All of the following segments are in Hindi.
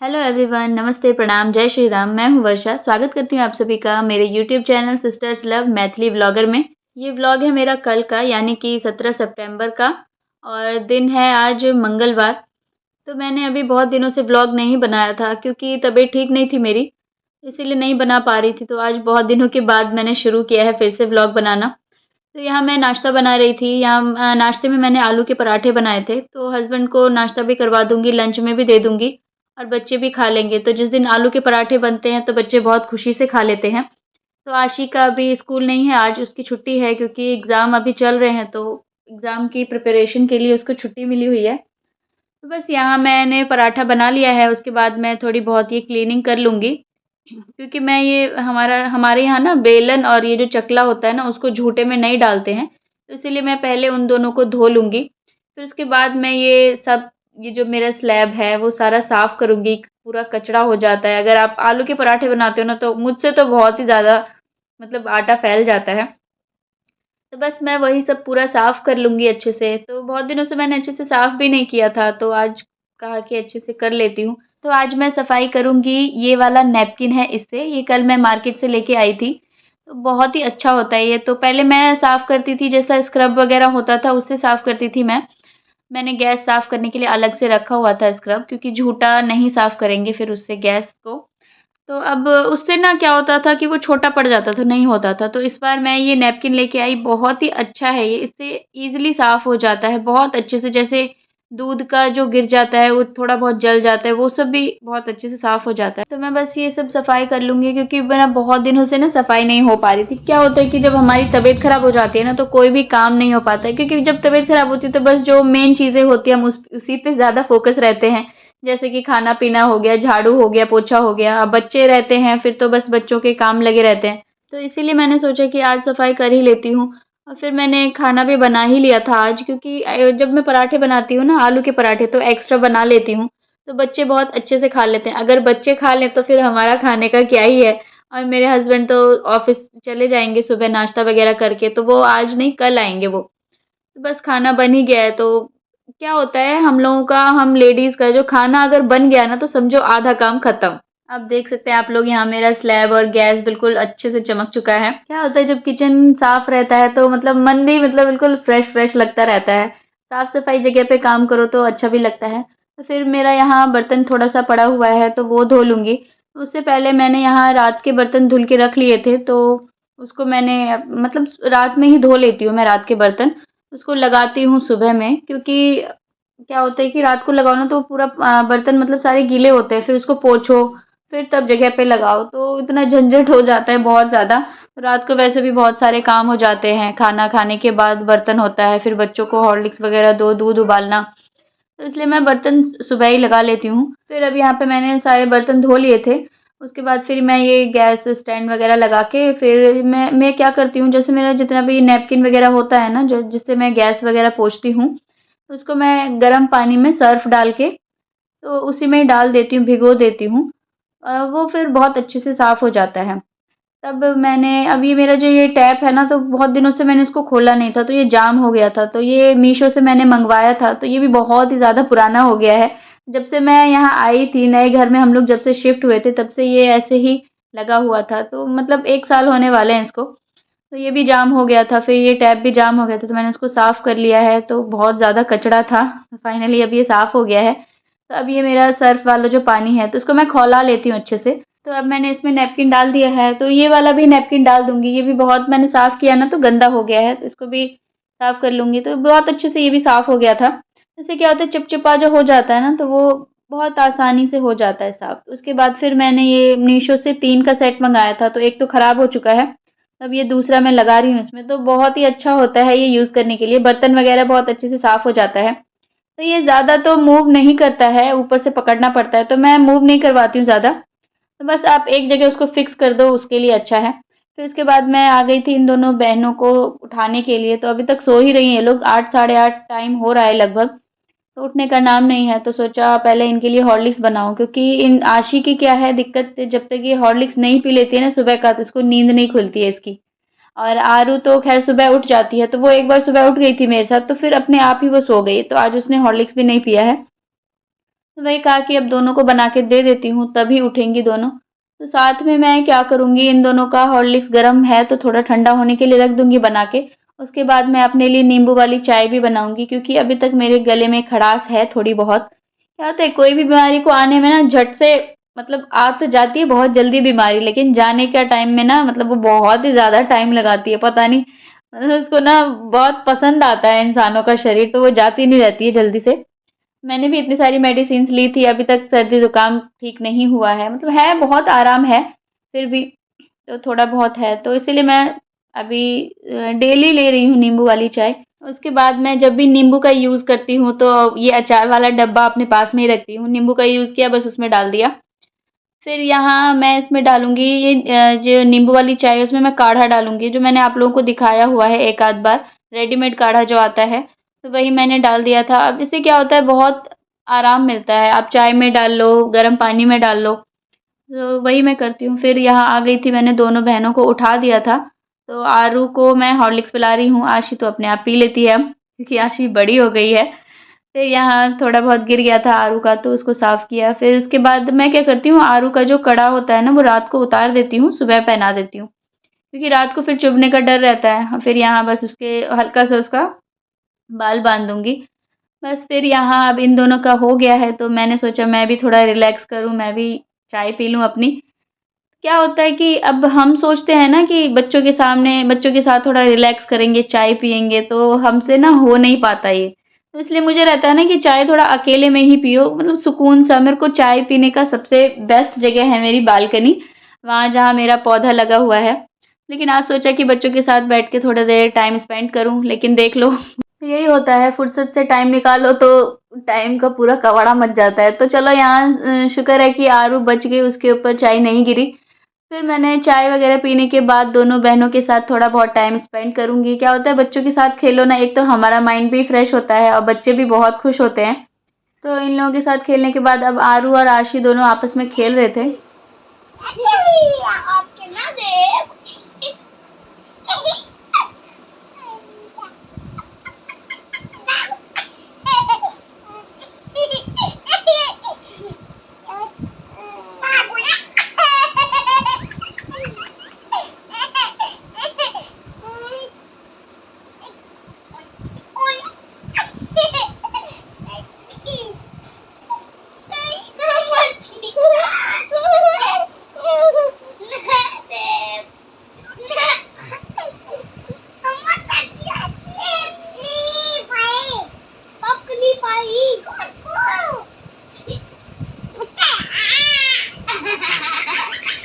हेलो एवरीवन, नमस्ते, प्रणाम, जय श्री राम। मैं हूँ वर्षा। स्वागत करती हूँ आप सभी का मेरे YouTube channel sisters love Maithili vlogger में। ये व्लॉग है मेरा कल का, यानी कि 17 सितंबर का, और दिन है आज मंगलवार। तो मैंने अभी बहुत दिनों से व्लॉग नहीं बनाया था क्योंकि तबीयत ठीक नहीं थी मेरी, इसीलिए नहीं बना पा रही थी। तो आज बहुत दिनों के बाद मैंने शुरू किया है फिर से व्लॉग बनाना। तो यहाँ मैं नाश्ता बना रही थी। यहाँ नाश्ते में मैंने आलू के पराठे बनाए थे, तो हस्बैंड को नाश्ता भी करवा दूँगी, लंच में भी दे दूँगी और बच्चे भी खा लेंगे। तो जिस दिन आलू के पराठे बनते हैं तो बच्चे बहुत खुशी से खा लेते हैं। तो आशी का अभी स्कूल नहीं है, आज उसकी छुट्टी है क्योंकि एग्ज़ाम अभी चल रहे हैं, तो एग्ज़ाम की प्रिपरेशन के लिए उसको छुट्टी मिली हुई है। तो बस यहाँ मैंने पराठा बना लिया है, उसके बाद मैं थोड़ी बहुत ये क्लीनिंग कर लूँगी। क्योंकि मैं ये हमारे यहाँ ना बेलन और ये जो चकला होता है ना, उसको झूठे में नहीं डालते हैं, तो इसीलिए मैं पहले उन दोनों को धो लूँगी। फिर उसके बाद मैं ये जो मेरा स्लैब है वो सारा साफ़ करूँगी। पूरा कचरा हो जाता है। अगर आप आलू के पराठे बनाते हो ना, तो मुझसे तो बहुत ही ज़्यादा मतलब आटा फैल जाता है। तो बस मैं वही सब पूरा साफ़ कर लूँगी अच्छे से। तो बहुत दिनों से मैंने अच्छे से साफ़ भी नहीं किया था, तो आज कहा कि अच्छे से कर लेती हूँ। तो आज मैं सफाई करूँगी। ये वाला नैपकिन है इससे, ये कल मैं मार्केट से लेके आई थी। तो बहुत ही अच्छा होता है ये। तो पहले मैं साफ़ करती थी, जैसा स्क्रब वग़ैरह होता था उससे साफ़ करती थी मैं। मैंने गैस साफ़ करने के लिए अलग से रखा हुआ था स्क्रब, क्योंकि झूठा नहीं साफ़ करेंगे फिर उससे गैस को। तो अब उससे ना क्या होता था कि वो छोटा पड़ जाता था, नहीं होता था। तो इस बार मैं ये नैपकिन लेके आई, बहुत ही अच्छा है ये, इससे ईज़िली साफ़ हो जाता है बहुत अच्छे से। जैसे दूध का जो गिर जाता है, वो थोड़ा बहुत जल जाता है, वो सब भी बहुत अच्छे से साफ़ हो जाता है। तो मैं बस ये सब सफाई कर लूँगी, क्योंकि मेरा बहुत दिनों से ना सफाई नहीं हो पा रही थी। क्या होता है कि जब हमारी तबीयत ख़राब हो जाती है ना, तो कोई भी काम नहीं हो पाता है, क्योंकि जब तबीयत ख़राब होती है तो बस जो मेन चीज़ें होती हैं हम उसी पे ज़्यादा फ़ोकस रहते हैं। जैसे कि खाना-पीना हो गया, झाड़ू हो गया, पोछा हो गया। अब बच्चे रहते हैं, फिर तो बस बच्चों के काम लगे रहते हैं। तो इसीलिए मैंने सोचा कि आज सफाई कर ही लेती हूँ। और फिर मैंने खाना भी बना ही लिया था आज, क्योंकि जब मैं पराठे बनाती हूँ ना, आलू के पराठे, तो एक्स्ट्रा बना लेती हूँ। तो बच्चे बहुत अच्छे से खा लेते हैं। अगर बच्चे खा लें तो फिर हमारा खाने का क्या ही है। और मेरे हस्बैंड तो ऑफ़िस चले जाएँगे सुबह नाश्ता वग़ैरह करके, तो वो आज नहीं, कल आएँगे वो। तो बस खाना बन ही गया है। तो क्या होता है हम लोगों का, हम लेडीज़ का जो खाना अगर बन गया ना, तो समझो आधा काम खत्म। अब देख सकते हैं आप लोग, यहाँ मेरा स्लैब और गैस बिल्कुल अच्छे से चमक चुका है। क्या होता है जब किचन साफ रहता है तो मतलब मन भी मतलब बिल्कुल फ्रेश फ्रेश लगता रहता है। साफ सफाई जगह पे काम करो तो अच्छा भी लगता है। तो फिर मेरा यहाँ बर्तन थोड़ा सा पड़ा हुआ है, तो वो धो लूँगी। उससे पहले मैंने यहाँ रात के बर्तन धुल के रख लिए थे, तो उसको मैंने मतलब रात में ही धो लेती हूँ मैं रात के बर्तन। उसको लगाती हूँ सुबह में, क्योंकि क्या होता है कि रात को लगाओ ना, तो पूरा बर्तन मतलब सारे गीले होते हैं, फिर उसको पोंछो, फिर तब जगह पे लगाओ, तो इतना झंझट हो जाता है बहुत ज़्यादा। रात को वैसे भी बहुत सारे काम हो जाते हैं, खाना खाने के बाद बर्तन होता है, फिर बच्चों को हॉर्लिक्स वगैरह दो, दूध उबालना, तो इसलिए मैं बर्तन सुबह ही लगा लेती हूँ। फिर अब यहाँ पे मैंने सारे बर्तन धो लिए थे। उसके बाद फिर मैं ये गैस स्टैंड वगैरह लगा के फिर मैं क्या करती हूँ, जैसे मेरा जितना भी नैपकिन वगैरह होता है ना, जो जिससे मैं गैस वगैरह पोंछती हूँ, उसको मैं गर्म पानी में सर्फ़ डाल के, तो उसी में डाल देती हूँ, भिगो देती हूँ। वो फिर बहुत अच्छे से साफ़ हो जाता है। तब मैंने अब ये मेरा जो ये टैप है ना, तो बहुत दिनों से मैंने इसको खोला नहीं था, तो ये जाम हो गया था। तो ये मीशो से मैंने मँगवाया था, तो ये भी बहुत ही ज़्यादा पुराना हो गया है। जब से मैं यहाँ आई थी, नए घर में हम लोग जब से शिफ्ट हुए थे, तब से ये ऐसे ही लगा हुआ था। तो मतलब 1 साल होने वाले हैं इसको। तो ये भी जाम हो गया था, फिर ये टैप भी जाम हो गया था, तो मैंने उसको साफ़ कर लिया है। तो बहुत ज़्यादा कचरा था, फाइनली अब ये साफ़ हो गया है। तो अब ये मेरा सर्फ़ वाला जो पानी है, तो इसको मैं खौला लेती हूँ अच्छे से। तो अब मैंने इसमें नैपकिन डाल दिया है, तो ये वाला भी नैपकिन डाल दूँगी। ये भी बहुत मैंने साफ़ किया ना, तो गंदा हो गया है, तो इसको भी साफ़ कर लूँगी। तो बहुत अच्छे से ये भी साफ़ हो गया था। इससे क्या होता है, चिपचिपा जो हो जाता है ना, तो वो बहुत आसानी से हो जाता है साफ़। उसके बाद फिर मैंने ये मीशो से 3 का सेट मँगाया था, तो एक तो खराब हो चुका है, अब ये दूसरा मैं लगा रही हूँ इसमें। तो बहुत ही अच्छा होता है ये यूज़ करने के लिए, बर्तन वग़ैरह बहुत अच्छे से साफ़ हो जाता है। तो ये ज़्यादा तो मूव नहीं करता है, ऊपर से पकड़ना पड़ता है, तो मैं मूव नहीं करवाती हूँ ज़्यादा। तो बस आप एक जगह उसको फ़िक्स कर दो, उसके लिए अच्छा है। फिर उसके बाद मैं आ गई थी इन दोनों बहनों को उठाने के लिए, तो अभी तक सो ही रही हैं ये लोग, 8 साढ़े 8 टाइम हो रहा है लगभग, तो उठने का नाम नहीं है। तो सोचा पहले इनके लिए हॉर्लिक्स बनाऊँ, क्योंकि इन आशी की क्या है दिक्कत, जब तक ये हॉर्लिक्स नहीं पी लेती है ना सुबह का, तो इसको नींद नहीं खुलती है इसकी। और आरू तो ख़ैर सुबह उठ जाती है, तो वो एक बार सुबह उठ गई थी मेरे साथ, तो फिर अपने आप ही वो सो गई, तो आज उसने हॉर्लिक्स भी नहीं पिया है। तो वही कहा कि अब दोनों को बना के दे देती हूँ, तभी उठेंगी दोनों। तो साथ में मैं क्या करूँगी, इन दोनों का हॉर्लिक्स गरम है तो थोड़ा ठंडा होने के लिए रख दूँगी बना के। उसके बाद मैं अपने लिए नींबू वाली चाय भी बनाऊँगी, क्योंकि अभी तक मेरे गले में खड़ास है थोड़ी बहुत। क्या होता है, कोई भी बीमारी को आने में ना झट से मतलब आ तो जाती है बहुत जल्दी बीमारी, लेकिन जाने का टाइम में ना मतलब वो बहुत ही ज़्यादा टाइम लगाती है, पता नहीं उसको ना बहुत पसंद आता है इंसानों का शरीर, तो वो जाती नहीं रहती है जल्दी से। मैंने भी इतनी सारी मेडिसिन्स ली थी, अभी तक सर्दी-ज़ुकाम ठीक नहीं हुआ है। मतलब है, बहुत आराम है, फिर भी तो थोड़ा बहुत है, तो इसीलिए मैं अभी डेली ले रही हूँ नींबू वाली चाय। उसके बाद मैं जब भी नींबू का यूज़ करती हूँ, तो ये अचार वाला डब्बा अपने पास में ही रखती हूँ। नींबू का यूज़ किया, बस उसमें डाल दिया। फिर यहाँ मैं इसमें डालूँगी ये जो नींबू वाली चाय है, उसमें मैं काढ़ा डालूँगी, जो मैंने आप लोगों को दिखाया हुआ है एक आध बार, रेडीमेड काढ़ा जो आता है, तो वही मैंने डाल दिया था। अब इससे क्या होता है, बहुत आराम मिलता है। आप चाय में डाल लो, गर्म पानी में डाल लो, तो वही मैं करती हूँ। फिर यहाँ आ गई थी, मैंने दोनों बहनों को उठा दिया था, तो आरू को मैं हॉर्लिक्स पिला रही हूँ, आशी तो अपने आप पी लेती है अब, क्योंकि आशी बड़ी हो गई है। फिर यहाँ थोड़ा बहुत गिर गया था आरू का, तो उसको साफ़ किया। फिर उसके बाद मैं क्या करती हूँ, आरू का जो कड़ा होता है ना, वो रात को उतार देती हूँ, सुबह पहना देती हूँ, क्योंकि रात को फिर चुभने का डर रहता है। फिर यहाँ बस उसके हल्का सा उसका बाल बाँध दूँगी। बस फिर यहाँ अब इन दोनों का हो गया है, तो मैंने सोचा मैं भी थोड़ा रिलैक्स करूँ, मैं भी चाय पी लूँ अपनी। क्या होता है कि अब हम सोचते हैं ना कि बच्चों के सामने बच्चों के साथ थोड़ा रिलैक्स करेंगे, चाय पिएँगे, तो हमसे ना हो नहीं पाता ये। तो इसलिए मुझे रहता है ना कि चाय थोड़ा अकेले में ही पियो, मतलब सुकून सा। मेरे को चाय पीने का सबसे बेस्ट जगह है मेरी बालकनी, वहाँ जहाँ मेरा पौधा लगा हुआ है। लेकिन आज सोचा कि बच्चों के साथ बैठ के थोड़ा देर टाइम स्पेंड करूँ, लेकिन देख लो यही होता है, फुर्सत से टाइम निकालो तो टाइम का पूरा कबाड़ा मच जाता है। तो चलो यहाँ शुक्र है कि आरू बच गई, उसके ऊपर चाय नहीं गिरी। फिर मैंने चाय वगैरह पीने के बाद दोनों बहनों के साथ थोड़ा बहुत टाइम स्पेंड करूँगी। क्या होता है, बच्चों के साथ खेलो ना, एक तो हमारा माइंड भी फ्रेश होता है और बच्चे भी बहुत खुश होते हैं। तो इन लोगों के साथ खेलने के बाद अब आरू और आशी दोनों आपस में खेल रहे थे। आपके ना दे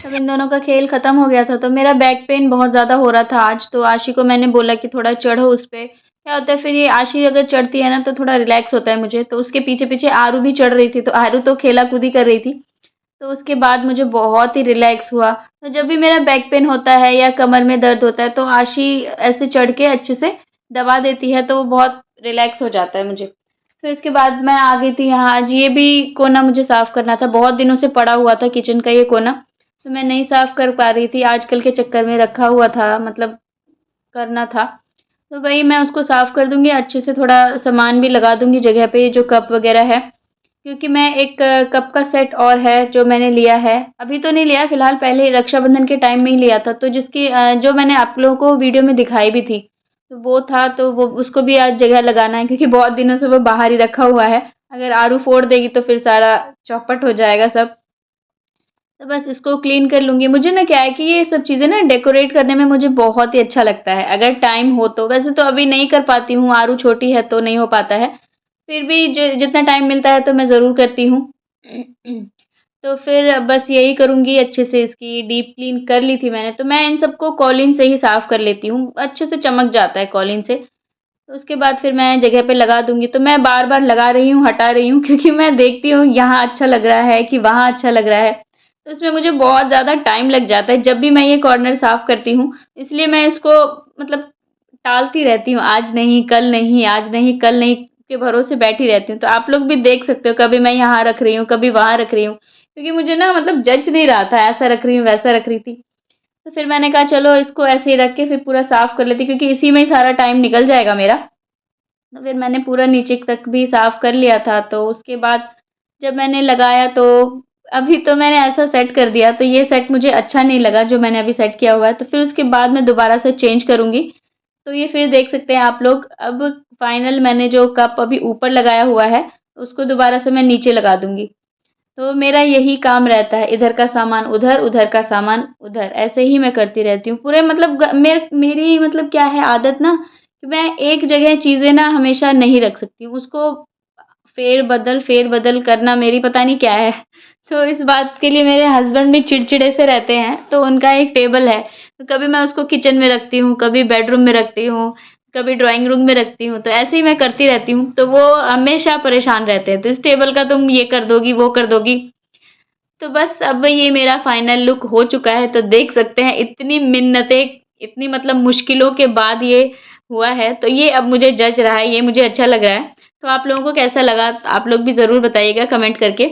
अब इन दोनों का खेल खत्म हो गया था, तो मेरा बैक पेन बहुत ज़्यादा हो रहा था आज, तो आशी को मैंने बोला कि थोड़ा चढ़ो उस पे। क्या होता है, फिर ये आशी अगर चढ़ती है ना तो थोड़ा रिलैक्स होता है मुझे, तो उसके पीछे-पीछे आरू भी चढ़ रही थी, तो आरू तो खेला-कूदी कर रही थी। तो उसके बाद मुझे बहुत ही रिलैक्स हुआ। तो जब भी मेरा बैक पेन होता है या कमर में दर्द होता है, तो आशी ऐसे चढ़ के अच्छे से दबा देती है, तो वो बहुत रिलैक्स हो जाता है मुझे। फिर इसके बाद मैं आ गई थी यहाँ, आज ये भी कोना मुझे साफ़ करना था, बहुत दिनों से पड़ा हुआ था किचन का ये कोना, तो मैं नहीं साफ़ कर पा रही थी, आजकल के चक्कर में रखा हुआ था, मतलब करना था। तो वही मैं उसको साफ़ कर दूँगी, अच्छे से थोड़ा सामान भी लगा दूँगी जगह पे, जो कप वग़ैरह है। क्योंकि मैं एक कप का सेट और है जो मैंने लिया है, अभी तो नहीं लिया फ़िलहाल, पहले रक्षाबंधन के टाइम में ही लिया था, तो जिसकी जो मैंने आप लोगों को वीडियो में दिखाई भी थी, तो वो था, तो वो उसको भी आज जगह लगाना है, क्योंकि बहुत दिनों से वो बाहर ही रखा हुआ है। अगर आरू फोड़ देगी तो फिर सारा चौपट हो जाएगा सब। तो बस इसको क्लीन कर लूँगी। मुझे ना क्या है कि ये सब चीज़ें ना डेकोरेट करने में मुझे बहुत ही अच्छा लगता है, अगर टाइम हो तो। वैसे तो अभी नहीं कर पाती हूँ, आरू छोटी है तो नहीं हो पाता है। फिर भी ज जितना टाइम मिलता है तो मैं ज़रूर करती हूँ। तो फिर बस यही करूँगी, अच्छे से इसकी डीप क्लीन कर ली थी मैंने, तो मैं इन सबको कॉलिन से ही साफ़ कर लेती हूँ, अच्छे से चमक जाता है कॉलिन से। तो उसके बाद फिर मैं जगह पे लगा दूँगी, तो मैं बार-बार लगा रही हूँ, हटा रही हूँ, क्योंकि मैं देखती हूँ यहाँ अच्छा लग रहा है कि वहाँ अच्छा लग रहा है। तो इसमें मुझे बहुत ज़्यादा टाइम लग जाता है जब भी मैं ये कॉर्नर साफ़ करती हूँ, इसलिए मैं इसको मतलब टालती रहती हूँ, आज नहीं, कल नहीं, आज नहीं, कल नहीं के भरोसे बैठी रहती हूँ। तो आप लोग भी देख सकते हो, कभी मैं यहाँ रख रही हूँ, कभी वहाँ रख रही हूँ, क्योंकि मुझे ना मतलब जच नहीं रहा था, ऐसा रख रही हूँ, वैसा रख रही थी। तो फिर मैंने कहा चलो इसको ऐसे ही रख के फिर पूरा साफ़ कर लेती हूँ, क्योंकि इसी में ही सारा टाइम निकल जाएगा मेरा। तो फिर मैंने पूरा नीचे तक भी साफ़ कर लिया था, तो उसके बाद जब मैंने लगाया तो अभी तो मैंने ऐसा सेट कर दिया, तो ये सेट मुझे अच्छा नहीं लगा जो मैंने अभी सेट किया हुआ है, तो फिर उसके बाद मैं दोबारा से चेंज करूँगी। तो ये फिर देख सकते हैं आप लोग, अब फाइनल मैंने जो कप अभी ऊपर लगाया हुआ है, उसको दोबारा से मैं नीचे लगा दूँगी। तो मेरा यही काम रहता है, इधर का सामान उधर, उधर का सामान उधर, ऐसे ही मैं करती रहती हूँ। पूरे मतलब मेरी मतलब क्या है आदत ना, कि मैं एक जगह चीज़ें ना हमेशा नहीं रख सकती हूँ, उसको फेर-बदल करना मेरी पता नहीं क्या है। तो इस बात के लिए मेरे हस्बैंड भी चिड़चिड़े से रहते हैं, तो उनका एक टेबल है, तो कभी मैं उसको किचन में रखती हूँ, कभी बेडरूम में रखती हूँ, कभी ड्राइंग रूम में रखती हूँ, तो ऐसे ही मैं करती रहती हूँ। तो वो हमेशा परेशान रहते हैं, तो इस टेबल का तुम ये कर दोगी, वो कर दोगी। तो बस अब ये मेरा फाइनल लुक हो चुका है, तो देख सकते हैं इतनी मिन्नतें, इतनी मतलब मुश्किलों के बाद ये हुआ है, तो ये अब मुझे जच रहा है, ये मुझे अच्छा लग रहा है। तो आप लोगों को कैसा लगा? आप लोग भी ज़रूर बताइएगा कमेंट करके।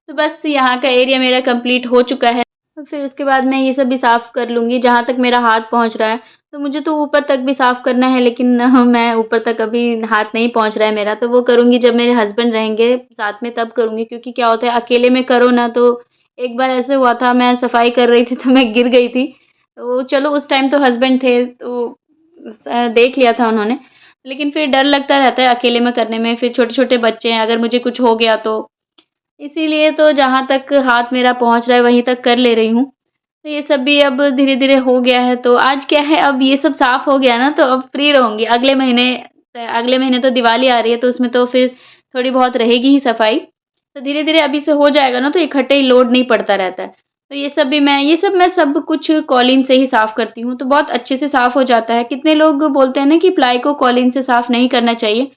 तो बस यहाँ का एरिया मेरा कंप्लीट हो चुका है, तो फिर उसके बाद मैं ये सब भी साफ़ कर लूँगी, जहाँ तक मेरा हाथ पहुँच रहा है। तो मुझे तो ऊपर तक भी साफ़ करना है, लेकिन मैं ऊपर तक अभी हाथ नहीं पहुँच रहा है मेरा, तो वो करूँगी जब मेरे हस्बैंड रहेंगे साथ में तब करूँगी, क्योंकि क्या होता है अकेले में करो ना तो एक बार ऐसे हुआ था, मैं सफाई कर रही थी तो मैं गिर गई थी। तो चलो उस टाइम तो हस्बैंड थे, तो देख लिया था उन्होंने। लेकिन फिर डर लगता रहता है अकेले में करने में, फिर छोटे-छोटे बच्चे हैं, अगर मुझे कुछ हो गया तो। इसीलिए तो जहाँ तक हाथ मेरा पहुँच रहा है वहीं तक कर ले रही हूँ। तो ये सब भी अब धीरे-धीरे हो गया है, तो आज क्या है, अब ये सब साफ़ हो गया ना तो अब फ्री रहूँगी। अगले महीने तो दिवाली आ रही है, तो उसमें तो फिर थोड़ी बहुत रहेगी ही सफाई। तो धीरे-धीरे अभी से हो जाएगा ना, तो इकट्ठे ही लोड नहीं पड़ता रहता है। तो ये सब मैं सब कुछ कॉलीन से ही साफ़ करती हूँ, तो बहुत अच्छे से साफ़ हो जाता है। कितने लोग बोलते हैं ना कि प्लाई को कॉलीन से साफ़ नहीं करना चाहिए,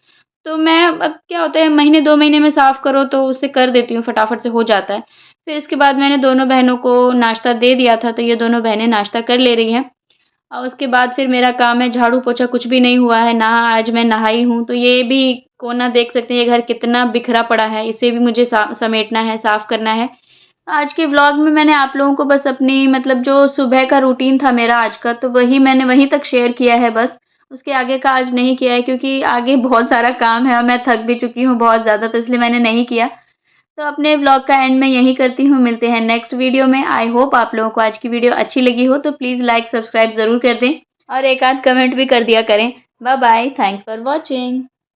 तो मैं अब क्या होता है महीने 2 महीने में साफ़ करो तो उसे कर देती हूँ, फटाफट से हो जाता है। फिर इसके बाद मैंने दोनों बहनों को नाश्ता दे दिया था, तो ये दोनों बहनें नाश्ता कर ले रही हैं। और उसके बाद फिर मेरा काम है झाड़ू-पोछा, कुछ भी नहीं हुआ है, ना आज मैं नहाई हूँ, तो ये भी कोना देख सकते हैं, ये घर कितना बिखरा पड़ा है, इसे भी मुझे समेटना है, साफ़ करना है। आज के व्लॉग में मैंने आप लोगों को बस अपनी मतलब जो सुबह का रूटीन था मेरा आज का, तो वही मैंने वहीं तक शेयर किया है बस। उसके आगे का आज नहीं किया है, क्योंकि आगे बहुत सारा काम है और मैं थक भी चुकी हूँ बहुत ज़्यादा, तो इसलिए मैंने नहीं किया। तो अपने व्लॉग का एंड मैं यहीं करती हूँ, मिलते हैं नेक्स्ट वीडियो में। आई होप आप लोगों को आज की वीडियो अच्छी लगी हो, तो प्लीज़ लाइक, सब्सक्राइब ज़रूर कर दें और एक आध कमेंट भी कर दिया करें। Bye bye, thanks for watching.